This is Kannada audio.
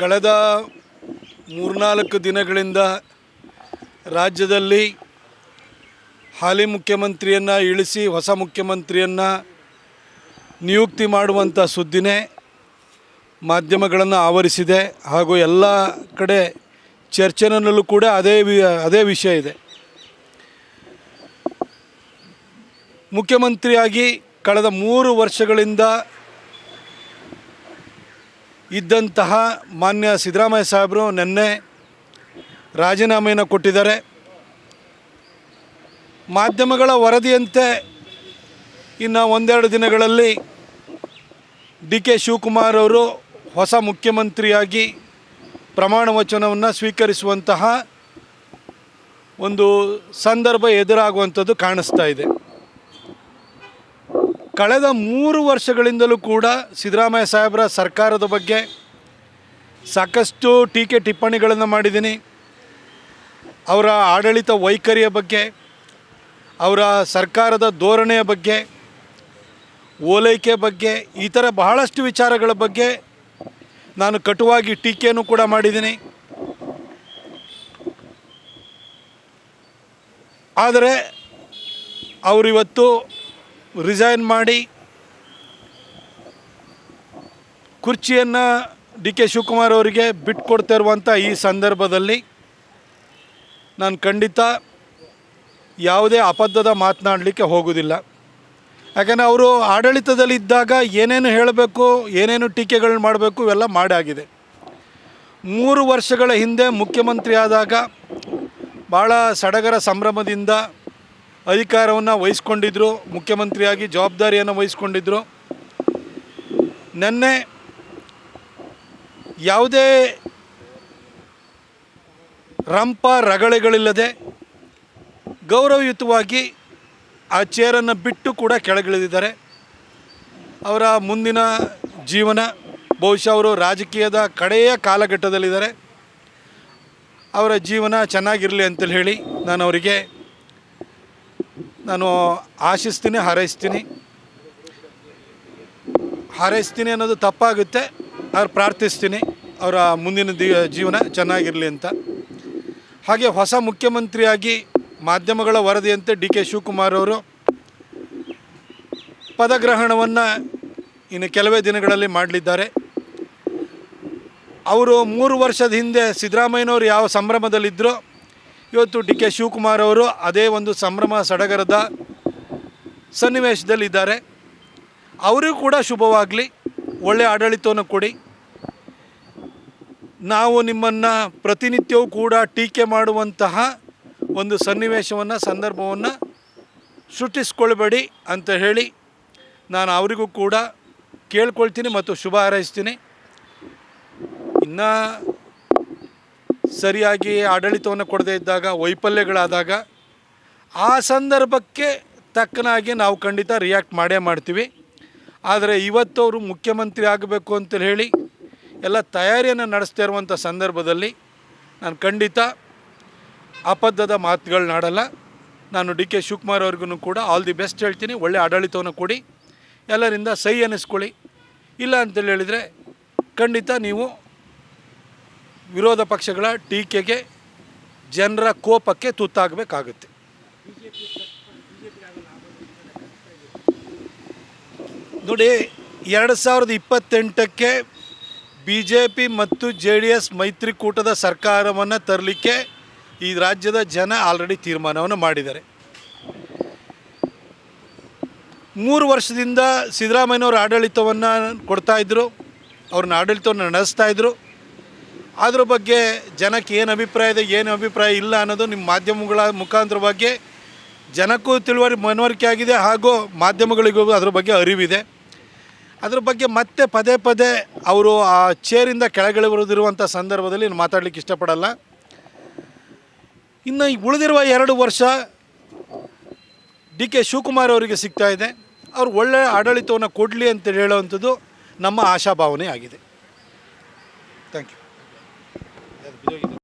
ಕಳೆದ 3-4 ದಿನಗಳಿಂದ ರಾಜ್ಯದಲ್ಲಿ ಹಾಲಿ ಮುಖ್ಯಮಂತ್ರಿಯನ್ನು ಇಳಿಸಿ ಹೊಸ ಮುಖ್ಯಮಂತ್ರಿಯನ್ನು ನಿಯುಕ್ತಿ ಮಾಡುವಂಥ ಸುದ್ದಿನೇ ಮಾಧ್ಯಮಗಳನ್ನು ಆವರಿಸಿದೆ ಹಾಗೂ ಎಲ್ಲ ಕಡೆ ಚರ್ಚೆನಲ್ಲೂ ಕೂಡ ಅದೇ ವಿಷಯ ಇದೆ. ಮುಖ್ಯಮಂತ್ರಿಯಾಗಿ ಕಳೆದ 3 ವರ್ಷಗಳಿಂದ ಇದ್ದಂತಹ ಮಾನ್ಯ ಸಿದ್ದರಾಮಯ್ಯ ಸಾಹೇಬರು ನಿನ್ನೆ ರಾಜೀನಾಮೆಯನ್ನು ಕೊಟ್ಟಿದ್ದಾರೆ. ಮಾಧ್ಯಮಗಳ ವರದಿಯಂತೆ ಇನ್ನು 1-2 ದಿನಗಳಲ್ಲಿ DK ಶಿವಕುಮಾರ್ ಅವರು ಹೊಸ ಮುಖ್ಯಮಂತ್ರಿಯಾಗಿ ಪ್ರಮಾಣ ವಚನವನ್ನು ಸ್ವೀಕರಿಸುವಂತಹ ಒಂದು ಸಂದರ್ಭ ಎದುರಾಗುವಂಥದ್ದು ಕಾಣಿಸ್ತಾ ಇದೆ. ಕಳೆದ 3 ವರ್ಷಗಳಿಂದಲೂ ಕೂಡ ಸಿದ್ದರಾಮಯ್ಯ ಸಾಹೇಬರ ಸರ್ಕಾರದ ಬಗ್ಗೆ ಸಾಕಷ್ಟು ಟೀಕೆ ಟಿಪ್ಪಣಿಗಳನ್ನು ಮಾಡಿದ್ದೀನಿ. ಅವರ ಆಡಳಿತ ವೈಖರಿಯ ಬಗ್ಗೆ, ಅವರ ಸರ್ಕಾರದ ಧೋರಣೆಯ ಬಗ್ಗೆ, ಓಲೈಕೆ ಬಗ್ಗೆ, ಈ ಥರ ಬಹಳಷ್ಟು ವಿಚಾರಗಳ ಬಗ್ಗೆ ನಾನು ಕಟುವಾಗಿ ಟೀಕೆಯನ್ನು ಕೂಡ ಮಾಡಿದ್ದೀನಿ. ಆದರೆ ಅವರಿವತ್ತು ರಿಸೈನ್ ಮಾಡಿ ಕುರ್ಚಿಯನ್ನು DK ಶಿವಕುಮಾರ್ ಅವರಿಗೆ ಬಿಟ್ಟುಕೊಡ್ತಾ ಇರುವಂಥ ಈ ಸಂದರ್ಭದಲ್ಲಿ ನಾನು ಖಂಡಿತ ಯಾವುದೇ ಅಬದ್ಧದ ಮಾತನಾಡಲಿಕ್ಕೆ ಹೋಗೋದಿಲ್ಲ. ಯಾಕಂದರೆ ಅವರು ಆಡಳಿತದಲ್ಲಿದ್ದಾಗ ಏನೇನು ಹೇಳಬೇಕು, ಏನೇನು ಟೀಕೆಗಳನ್ನ ಮಾಡಬೇಕು ಇವೆಲ್ಲ ಮಾಡಾಗಿದೆ. 3 ವರ್ಷಗಳ ಹಿಂದೆ ಮುಖ್ಯಮಂತ್ರಿ ಆದಾಗ ಭಾಳ ಸಡಗರ ಸಂಭ್ರಮದಿಂದ ಅಧಿಕಾರವನ್ನು ವಹಿಸ್ಕೊಂಡಿದ್ದರು, ಮುಖ್ಯಮಂತ್ರಿಯಾಗಿ ಜವಾಬ್ದಾರಿಯನ್ನು ವಹಿಸ್ಕೊಂಡಿದ್ದರು. ನಿನ್ನೆ ಯಾವುದೇ ರಂಪ ರಗಳೆಗಳಿಲ್ಲದೆ ಗೌರವಯುತವಾಗಿ ಆ ಚೇರನ್ನು ಬಿಟ್ಟು ಕೂಡ ಕೆಳಗಿಳಿದಿದ್ದಾರೆ. ಅವರ ಮುಂದಿನ ಜೀವನ ಬಹುಶಃ ಅವರು ರಾಜಕೀಯದ ಕಡೆಯ ಕಾಲಘಟ್ಟದಲ್ಲಿದ್ದಾರೆ. ಅವರ ಜೀವನ ಚೆನ್ನಾಗಿರಲಿ ಅಂತೇಳಿ ಹೇಳಿ ನಾನು ಆಶಿಸ್ತೀನಿ, ಹಾರೈಸ್ತೀನಿ ಅನ್ನೋದು ತಪ್ಪಾಗುತ್ತೆ. ಅವ್ರು ಪ್ರಾರ್ಥಿಸ್ತೀನಿ ಅವರ ಮುಂದಿನ ಜೀವನ ಚೆನ್ನಾಗಿರಲಿ ಅಂತ. ಹಾಗೆ ಹೊಸ ಮುಖ್ಯಮಂತ್ರಿಯಾಗಿ ಮಾಧ್ಯಮಗಳ ವರದಿಯಂತೆ DK ಶಿವಕುಮಾರ್ ಅವರು ಪದಗ್ರಹಣವನ್ನು ಇನ್ನು ಕೆಲವೇ ದಿನಗಳಲ್ಲಿ ಮಾಡಲಿದ್ದಾರೆ. ಅವರು 3 ವರ್ಷದ ಹಿಂದೆ ಸಿದ್ದರಾಮಯ್ಯನವರು ಯಾವ ಸಂಭ್ರಮದಲ್ಲಿದ್ದರೋ ಇವತ್ತು DK ಶಿವಕುಮಾರ್ ಅವರು ಅದೇ ಒಂದು ಸಂಭ್ರಮ ಸಡಗರದ ಸನ್ನಿವೇಶದಲ್ಲಿದ್ದಾರೆ. ಅವರಿಗೂ ಕೂಡ ಶುಭವಾಗಲಿ, ಒಳ್ಳೆಯ ಆಡಳಿತವನ್ನು ಕೊಡಿ. ನಾವು ನಿಮ್ಮನ್ನು ಪ್ರತಿನಿತ್ಯವೂ ಕೂಡ ಟೀಕೆ ಮಾಡುವಂತಹ ಒಂದು ಸನ್ನಿವೇಶವನ್ನು, ಸಂದರ್ಭವನ್ನು ಸೃಷ್ಟಿಸ್ಕೊಳ್ಬೇಡಿ ಅಂತ ಹೇಳಿ ನಾನು ಅವರಿಗೂ ಕೂಡ ಕೇಳ್ಕೊಳ್ತೀನಿ ಮತ್ತು ಶುಭ ಹಾರೈಸ್ತೀನಿ. ಇನ್ನು ಸರಿಯಾಗಿ ಆಡಳಿತವನ್ನು ಕೊಡದೇ ಇದ್ದಾಗ, ವೈಫಲ್ಯಗಳಾದಾಗ ಆ ಸಂದರ್ಭಕ್ಕೆ ತಕ್ಕನಾಗಿ ನಾವು ಖಂಡಿತ ರಿಯಾಕ್ಟ್ ಮಾಡೇ ಮಾಡ್ತೀವಿ. ಆದರೆ ಇವತ್ತು ಅವರು ಮುಖ್ಯಮಂತ್ರಿ ಆಗಬೇಕು ಅಂತೇಳಿ ಹೇಳಿ ಎಲ್ಲ ತಯಾರಿಯನ್ನು ನಡೆಸ್ತಾ ಇರುವಂಥ ಸಂದರ್ಭದಲ್ಲಿ ನಾನು ಖಂಡಿತ ಅಬದ್ಧದ ಮಾತುಗಳನ್ನಾಡಲ್ಲ. ನಾನು DK ಶಿವಕುಮಾರ್ ಅವ್ರಿಗೂ ಕೂಡ ಆಲ್ ದಿ ಬೆಸ್ಟ್ ಹೇಳ್ತೀನಿ. ಒಳ್ಳೆ ಆಡಳಿತವನ್ನು ಕೊಡಿ, ಎಲ್ಲರಿಂದ ಸಹಿ ಅನ್ನಿಸ್ಕೊಳ್ಳಿ. ಇಲ್ಲ ಅಂತೇಳಿ ಹೇಳಿದರೆ ಖಂಡಿತ ನೀವು ವಿರೋಧ ಪಕ್ಷಗಳ ಟೀಕೆಗೆ, ಜನರ ಕೋಪಕ್ಕೆ ತುತ್ತಾಗಬೇಕಾಗುತ್ತೆ. ನೋಡಿ, 2028ಕ್ಕೆ BJP ಮತ್ತು JDS ಮೈತ್ರಿಕೂಟದ ಸರ್ಕಾರವನ್ನು ತರಲಿಕ್ಕೆ ಈ ರಾಜ್ಯದ ಜನ ಆಲ್ರೆಡಿ ತೀರ್ಮಾನವನ್ನು ಮಾಡಿದ್ದಾರೆ. 3 ವರ್ಷದಿಂದ ಸಿದ್ದರಾಮಯ್ಯನವರು ಆಡಳಿತವನ್ನು ಕೊಡ್ತಾಯಿದ್ರು, ಅವ್ರನ್ನ ಆಡಳಿತವನ್ನು ನಡೆಸ್ತಾಯಿದ್ರು. ಅದ್ರ ಬಗ್ಗೆ ಜನಕ್ಕೆ ಏನು ಅಭಿಪ್ರಾಯ ಇದೆ, ಏನು ಅಭಿಪ್ರಾಯ ಇಲ್ಲ ಅನ್ನೋದು ನಿಮ್ಮ ಮಾಧ್ಯಮಗಳ ಮುಖಾಂತರವಾಗಿ ಜನಕ್ಕೂ ಮನವರಿಕೆ ಆಗಿದೆ, ಹಾಗೂ ಮಾಧ್ಯಮಗಳಿಗೂ ಅದ್ರ ಬಗ್ಗೆ ಅರಿವಿದೆ. ಅದ್ರ ಬಗ್ಗೆ ಮತ್ತೆ ಪದೇ ಅವರು ಆ ಚೇರಿಂದ ಕೆಳಗಿಳಿದಿರುವಂಥ ಸಂದರ್ಭದಲ್ಲಿ ನಾನು ಮಾತಾಡಲಿಕ್ಕೆ ಇಷ್ಟಪಡಲ್ಲ. ಇನ್ನು ಉಳಿದಿರುವ 2 ವರ್ಷ DK ಶಿವಕುಮಾರ್ ಅವರಿಗೆ ಸಿಗ್ತಾ ಇದೆ. ಅವರು ಒಳ್ಳೆಯ ಆಡಳಿತವನ್ನು ಕೊಡಲಿ ಅಂತ ಹೇಳುವಂಥದ್ದು ನಮ್ಮ ಆಶಾಭಾವನೆ ಆಗಿದೆ. Thank you.